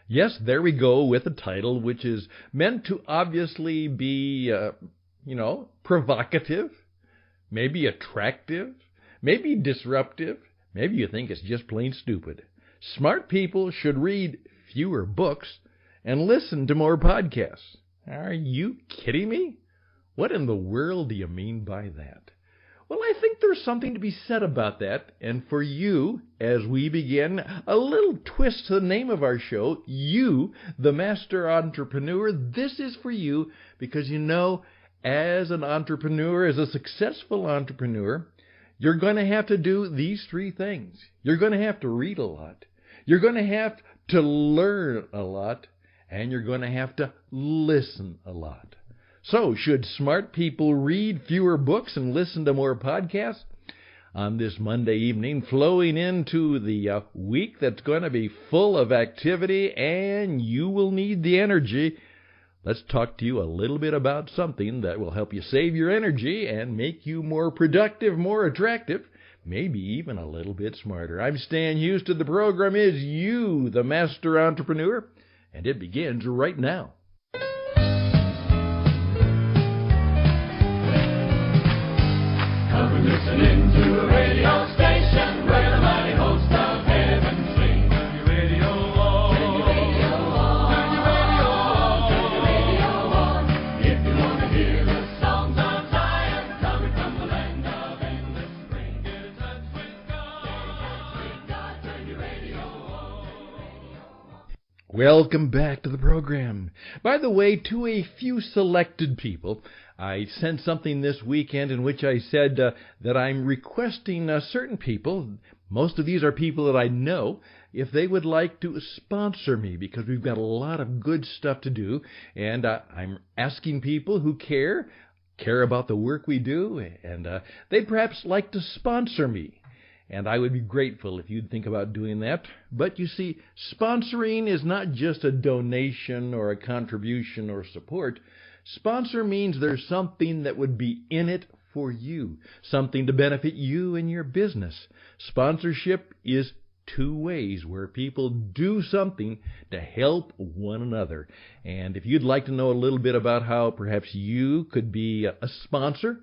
Yes, there we go with a title which is meant to obviously be, provocative, maybe attractive, maybe disruptive, maybe you think it's just plain stupid. Smart people should read fewer books and listen to more podcasts. Are you kidding me? What in the world do you mean by that? Well, I think there's something to be said about that. And for you, as we begin, a little twist to the name of our show, You, the Master Entrepreneur. This is for you because as an entrepreneur, as a successful entrepreneur, you're going to have to do these three things. You're going to have to read a lot. You're going to have to learn a lot. And you're going to have to listen a lot. So, should smart people read fewer books and listen to more podcasts? On this Monday evening, flowing into the week that's going to be full of activity, and you will need the energy, let's talk to you a little bit about something that will help you save your energy and make you more productive, more attractive, maybe even a little bit smarter. I'm Stan Houston. The program is You, the Master Entrepreneur, and it begins right now. Listening to a radio station where the mighty host of heaven sing. Turn your radio on. Turn your radio on. Turn your radio on. Turn your radio on. If you want to hear the songs of Zion coming from the land of endless spring. Get in touch with God. Get in touch with God. Turn your radio on. Welcome back to the program. By the way, to a few selected people, I sent something this weekend in which I said that I'm requesting certain people, most of these are people that I know, if they would like to sponsor me because we've got a lot of good stuff to do, and I'm asking people who care about the work we do, and they'd perhaps like to sponsor me. And I would be grateful if you'd think about doing that. But you see, sponsoring is not just a donation or a contribution or support. Sponsor means there's something that would be in it for you, something to benefit you and your business. Sponsorship is two ways where people do something to help one another. And if you'd like to know a little bit about how perhaps you could be a sponsor,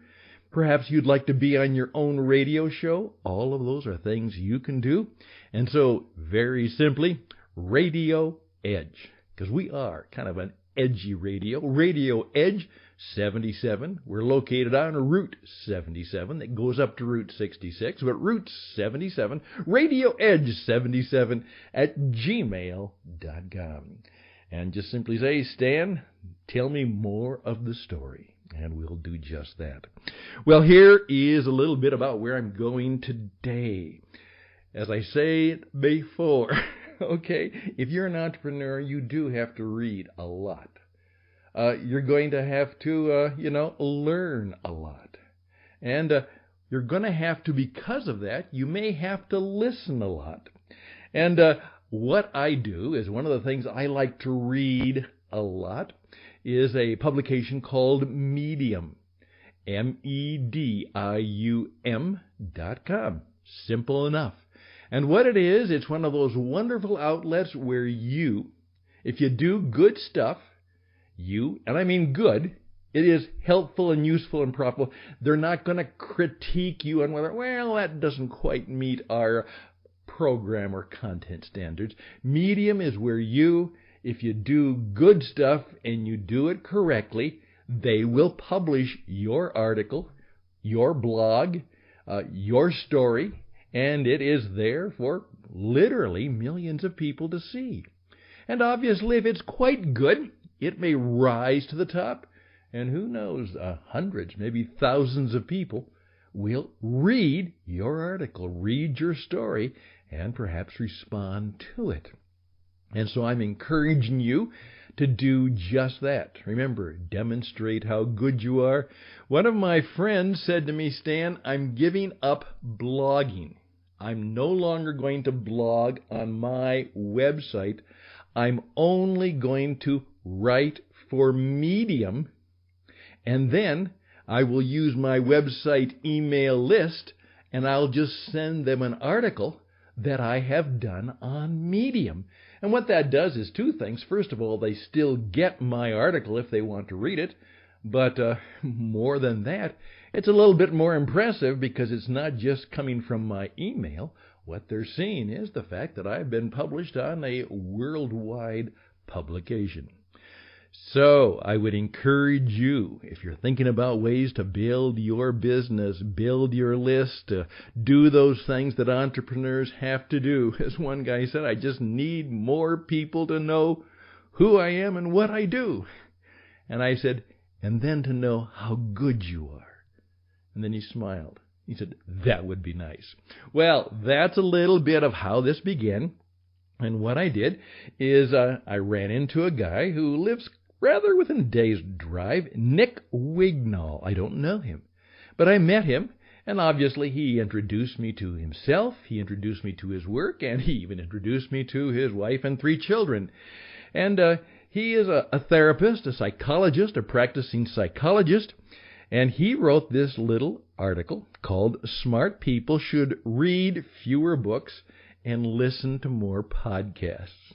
perhaps you'd like to be on your own radio show, all of those are things you can do. And so, very simply, Radio Edge, because we are kind of an edgy radio. Radio Edge 77. We're located on Route 77 that goes up to Route 66, but Route 77, Radio Edge 77 at gmail.com. And just simply say, Stan, tell me more of the story, and we'll do just that. Well, here is a little bit about where I'm going today. As I said before, okay, if you're an entrepreneur, you do have to read a lot. You're going to have to, learn a lot. And you're going to have to, because of that, you may have to listen a lot. And what I do is one of the things I like to read a lot is a publication called Medium, medium.com. Simple enough. And what it is, it's one of those wonderful outlets where you, if you do good stuff, and I mean good, it is helpful and useful and profitable. They're not going to critique you on whether, well, that doesn't quite meet our program or content standards. Medium is where you, if you do good stuff and you do it correctly, they will publish your article, your blog, your story, and it is there for literally millions of people to see. And obviously, if it's quite good, it may rise to the top. And who knows, hundreds, maybe thousands of people will read your article, read your story, and perhaps respond to it. And so I'm encouraging you to do just that. Remember, demonstrate how good you are. One of my friends said to me, Stan, I'm giving up blogging. I'm no longer going to blog on my website. I'm only going to write for Medium, and then I will use my website email list, and I'll just send them an article that I have done on Medium. And what that does is two things. First of all, they still get my article if they want to read it. But more than that, it's a little bit more impressive because it's not just coming from my email. What they're seeing is the fact that I've been published on a worldwide publication. So I would encourage you, if you're thinking about ways to build your business, build your list, do those things that entrepreneurs have to do. As one guy said, I just need more people to know who I am and what I do. And I said, and then to know how good you are. And then he smiled. He said, that would be nice. Well, that's a little bit of how this began. And what I did is I ran into a guy who lives rather within a day's drive, Nick Wignall. I don't know him, but I met him, and obviously he introduced me to himself, he introduced me to his work, and he even introduced me to his wife and 3 children. And he is a therapist, a psychologist, a practicing psychologist, and he wrote this little article called Smart People Should Read Fewer Books and Listen to More Podcasts.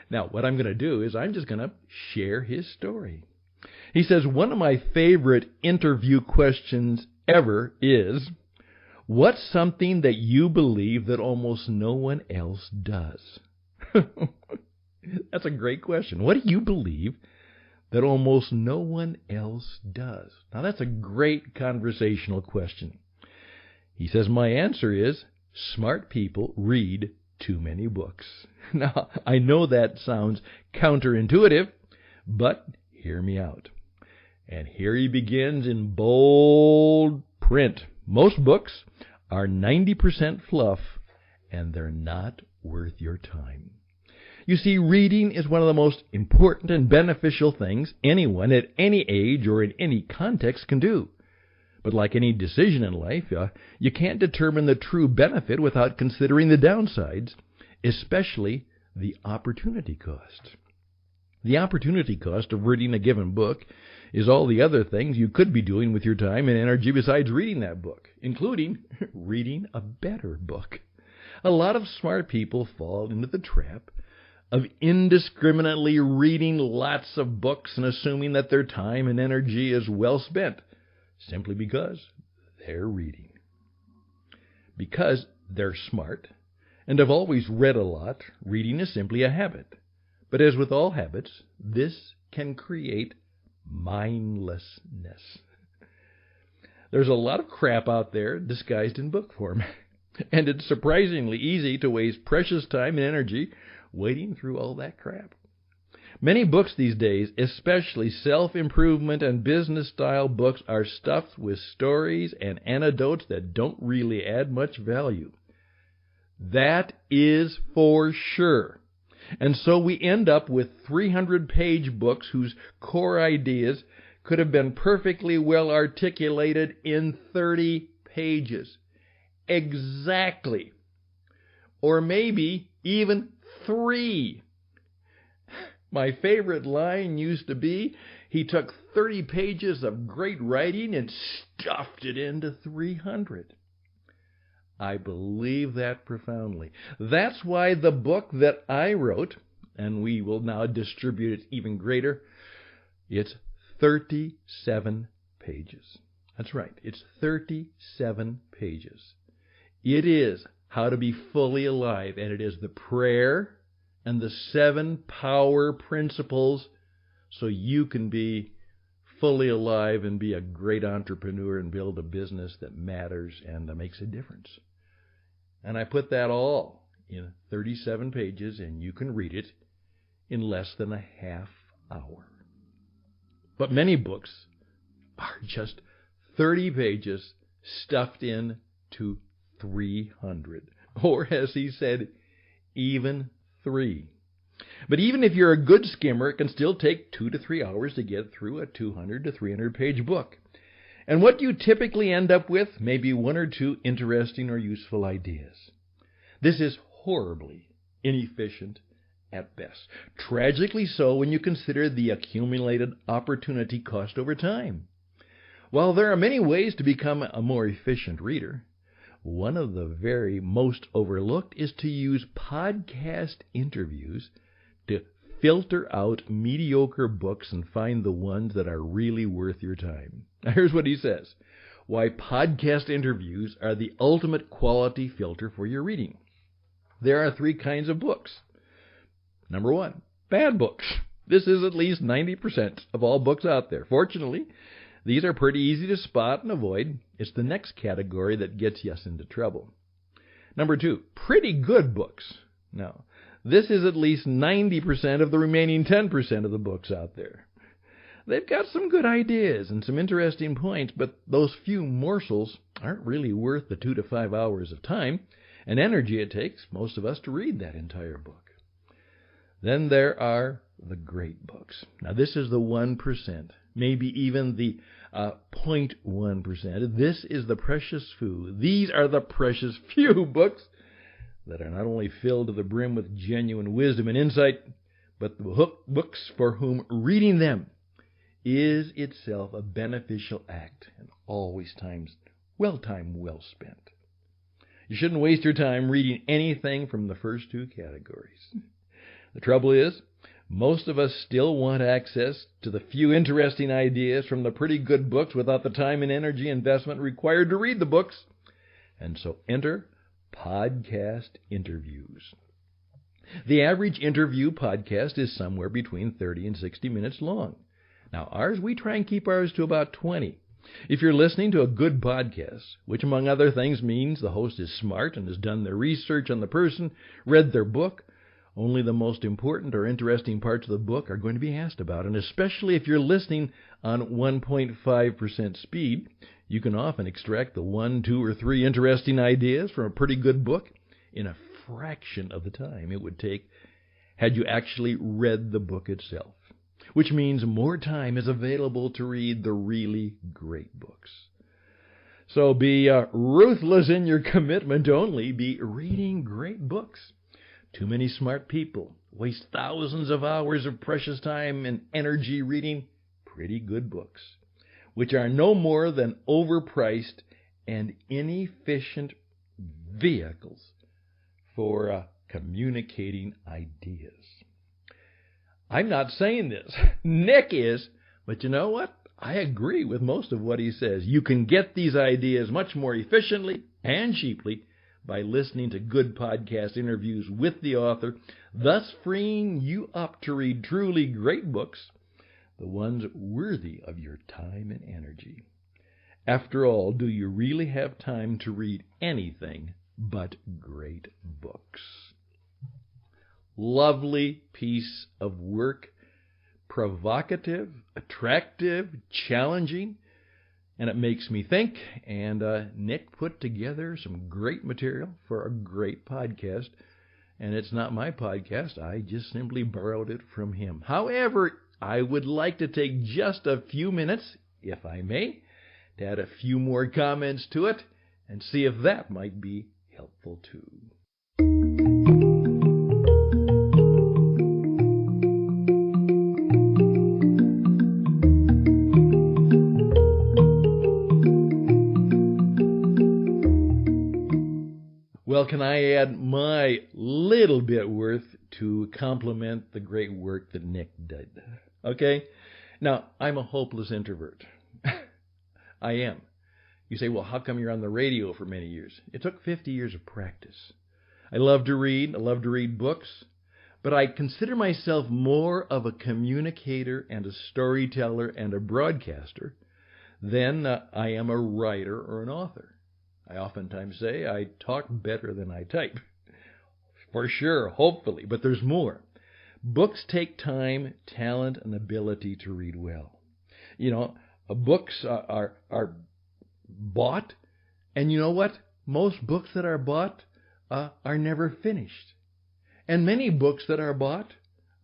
Now, what I'm going to do is I'm just going to share his story. He says, one of my favorite interview questions ever is, what's something that you believe that almost no one else does? That's a great question. What do you believe that almost no one else does? Now, that's a great conversational question. He says, my answer is, smart people read too many books. Now, I know that sounds counterintuitive, but hear me out. And here he begins in bold print. Most books are 90% fluff, and they're not worth your time. You see, reading is one of the most important and beneficial things anyone at any age or in any context can do. But like any decision in life, you can't determine the true benefit without considering the downsides, especially the opportunity cost. The opportunity cost of reading a given book is all the other things you could be doing with your time and energy besides reading that book, including reading a better book. A lot of smart people fall into the trap of indiscriminately reading lots of books and assuming that their time and energy is well spent, simply because they're reading. Because they're smart and have always read a lot, reading is simply a habit. But as with all habits, this can create mindlessness. There's a lot of crap out there disguised in book form, and it's surprisingly easy to waste precious time and energy wading through all that crap. Many books these days, especially self-improvement and business-style books, are stuffed with stories and anecdotes that don't really add much value. That is for sure. And so we end up with 300-page books whose core ideas could have been perfectly well articulated in 30 pages. Exactly. Or maybe even 3. My favorite line used to be, he took 30 pages of great writing and stuffed it into 300. I believe that profoundly. That's why the book that I wrote, and we will now distribute it even greater, it's 37 pages. That's right, it's 37 pages. It is How to Be Fully Alive, and it is the prayer and the 7 power principles so you can be fully alive and be a great entrepreneur and build a business that matters and that makes a difference. And I put that all in 37 pages, and you can read it in less than a half hour. But many books are just 30 pages stuffed in to 300. Or, as he said, even 3. But even if you're a good skimmer, it can still take 2 to 3 hours to get through a 200 to 300 page book. And what you typically end up with may be 1 or 2 interesting or useful ideas. This is horribly inefficient at best. Tragically so when you consider the accumulated opportunity cost over time. While there are many ways to become a more efficient reader, One of the very most overlooked is to use podcast interviews to filter out mediocre books and find the ones that are really worth your time. Now, here's what he says. Why podcast interviews are the ultimate quality filter for your reading. There are 3 kinds of books. Number 1, bad books. This is at least 90% of all books out there. Fortunately, these are pretty easy to spot and avoid. It's the next category that gets us into trouble. Number 2, pretty good books. Now, this is at least 90% of the remaining 10% of the books out there. They've got some good ideas and some interesting points, but those few morsels aren't really worth the 2 to 5 hours of time and energy it takes most of us to read that entire book. Then there are the great books. Now, this is the 1%, maybe even the 0.1%. This is the precious few. These are the precious few books that are not only filled to the brim with genuine wisdom and insight, but the books for whom reading them is itself a beneficial act and always time well spent. You shouldn't waste your time reading anything from the first 2 categories. The trouble is, most of us still want access to the few interesting ideas from the pretty good books without the time and energy investment required to read the books. And so enter podcast interviews. The average interview podcast is somewhere between 30 and 60 minutes long. Now, we try and keep ours to about 20. If you're listening to a good podcast, which among other things means the host is smart and has done their research on the person, read their book, only the most important or interesting parts of the book are going to be asked about. And especially if you're listening on 1.5% speed, you can often extract the 1, 2, or 3 interesting ideas from a pretty good book in a fraction of the time it would take had you actually read the book itself, which means more time is available to read the really great books. So be ruthless in your commitment to only be reading great books. Too many smart people waste thousands of hours of precious time and energy reading pretty good books, which are no more than overpriced and inefficient vehicles for communicating ideas. I'm not saying this. Nick is, but you know what? I agree with most of what he says. You can get these ideas much more efficiently and cheaply by listening to good podcast interviews with the author, thus freeing you up to read truly great books, the ones worthy of your time and energy. After all, do you really have time to read anything but great books? Lovely piece of work, provocative, attractive, challenging, and it makes me think. And Nick put together some great material for a great podcast. And it's not my podcast. I just simply borrowed it from him. However, I would like to take just a few minutes, if I may, to add a few more comments to it and see if that might be helpful too. Well, can I add my little bit worth to complement the great work that Nick did? Okay? Now, I'm a hopeless introvert. I am. You say, well, how come you're on the radio for many years? It took 50 years of practice. I love to read. I love to read books. But I consider myself more of a communicator and a storyteller and a broadcaster than I am a writer or an author. I oftentimes say I talk better than I type. For sure, hopefully, but there's more. Books take time, talent, and ability to read well. You know, books are bought, and you know what? Most books that are bought are never finished. And many books that are bought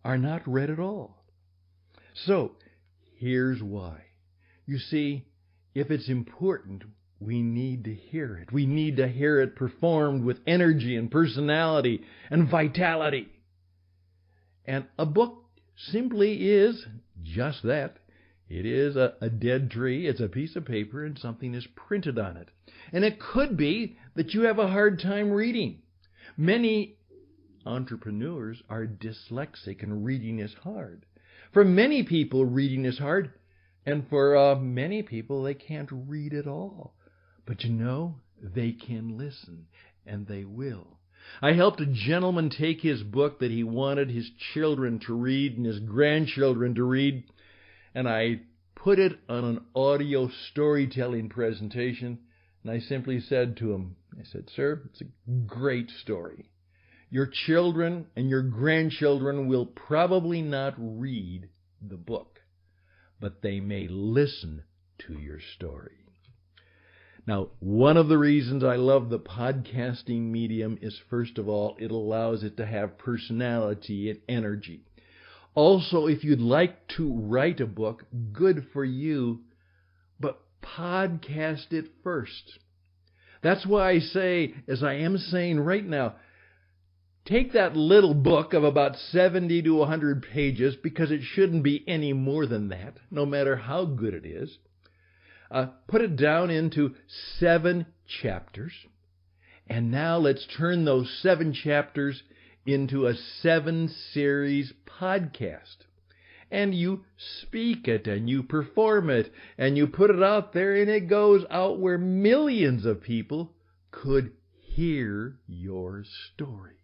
are not read at all. So, here's why. You see, if it's important, we need to hear it. We need to hear it performed with energy and personality and vitality. And a book simply is just that. It is a dead tree. It's a piece of paper and something is printed on it. And it could be that you have a hard time reading. Many entrepreneurs are dyslexic and reading is hard. For many people, reading is hard. And for many people, they can't read at all. But you know, they can listen, and they will. I helped a gentleman take his book that he wanted his children to read and his grandchildren to read, and I put it on an audio storytelling presentation, and I simply said to him, I said, "Sir, it's a great story. Your children and your grandchildren will probably not read the book, but they may listen to your story." Now, one of the reasons I love the podcasting medium is, first of all, it allows it to have personality and energy. Also, if you'd like to write a book, good for you, but podcast it first. That's why I say, as I am saying right now, take that little book of about 70 to 100 pages, because it shouldn't be any more than that, no matter how good it is. Put it down into 7 chapters. And now let's turn those 7 chapters into a 7-series podcast. And you speak it, and you perform it, and you put it out there, and it goes out where millions of people could hear your story.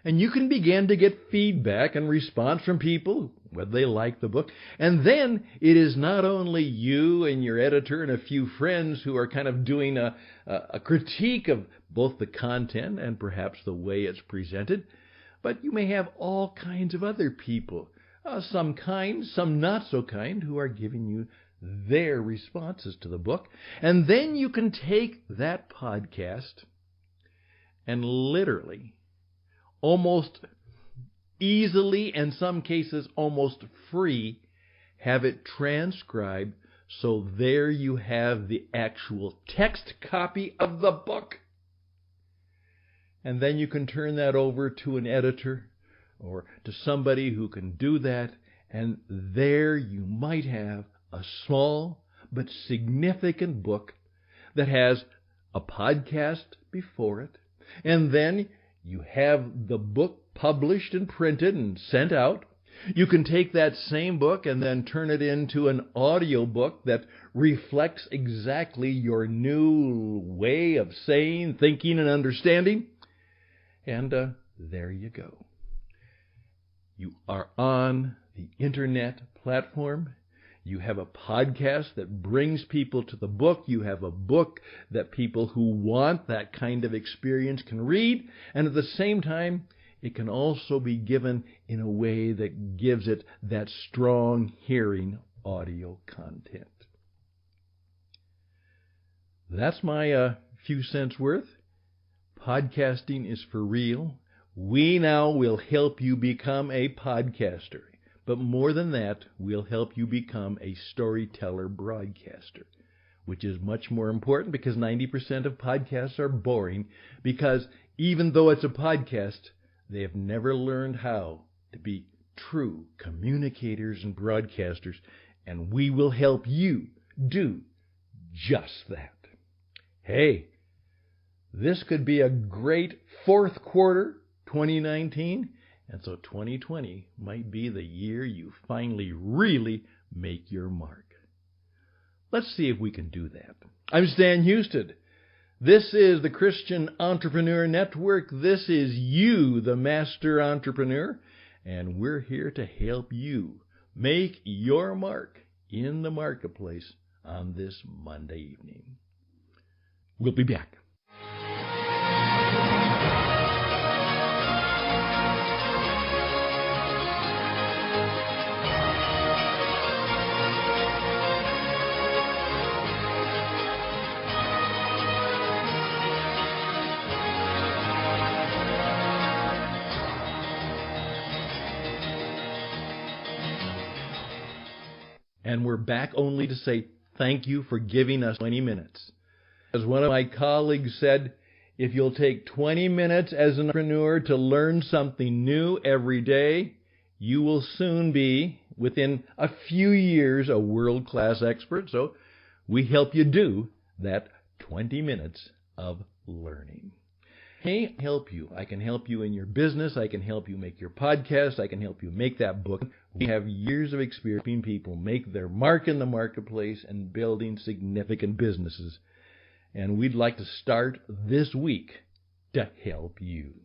And you can begin to get feedback and response from people, whether they like the book. And then it is not only you and your editor and a few friends who are kind of doing a critique of both the content and perhaps the way it's presented, but you may have all kinds of other people, some kind, some not so kind, who are giving you their responses to the book. And then you can take that podcast and literally, almost easily, in some cases almost free, have it transcribed, so there you have the actual text copy of the book. And then you can turn that over to an editor or to somebody who can do that, and there you might have a small but significant book that has a podcast before it, and then you have the book published and printed and sent out. You can take that same book and then turn it into an audio book that reflects exactly your new way of saying, thinking, and understanding. And there you go. You are on the internet platform. You have a podcast that brings people to the book. You have a book that people who want that kind of experience can read. And at the same time, it can also be given in a way that gives it that strong hearing audio content. That's my few cents worth. Podcasting is for real. We now will help you become a podcaster. But more than that, we'll help you become a storyteller broadcaster, which is much more important because 90% of podcasts are boring, because even though it's a podcast, they have never learned how to be true communicators and broadcasters, and we will help you do just that. Hey, this could be a great fourth quarter, 2019, and so 2020 might be the year you finally really make your mark. Let's see if we can do that. I'm Stan Houston. This is the Christian Entrepreneur Network. This is you, the master entrepreneur, and we're here to help you make your mark in the marketplace on this Monday evening. We'll be back. And we're back only to say thank you for giving us 20 minutes. As one of my colleagues said, if you'll take 20 minutes as an entrepreneur to learn something new every day, you will soon be, within a few years a world-class expert. So we help you do that 20 minutes of learning. Hey, help you. I can help you in your business. I can help you make your podcast. I can help you make that book. We have years of experience helping people make their mark in the marketplace and building significant businesses. And we'd like to start this week to help you.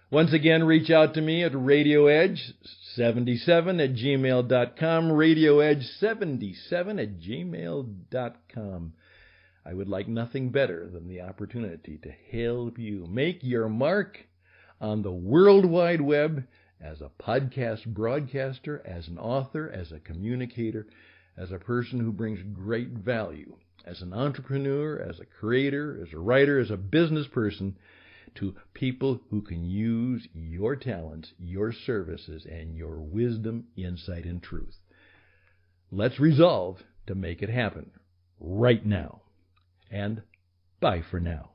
Once again, reach out to me at radioedge77@gmail.com, radioedge77@gmail.com. I would like nothing better than the opportunity to help you make your mark on the World Wide Web as a podcast broadcaster, as an author, as a communicator, as a person who brings great value, as an entrepreneur, as a creator, as a writer, as a business person, to people who can use your talents, your services, and your wisdom, insight, and truth. Let's resolve to make it happen right now. And bye for now.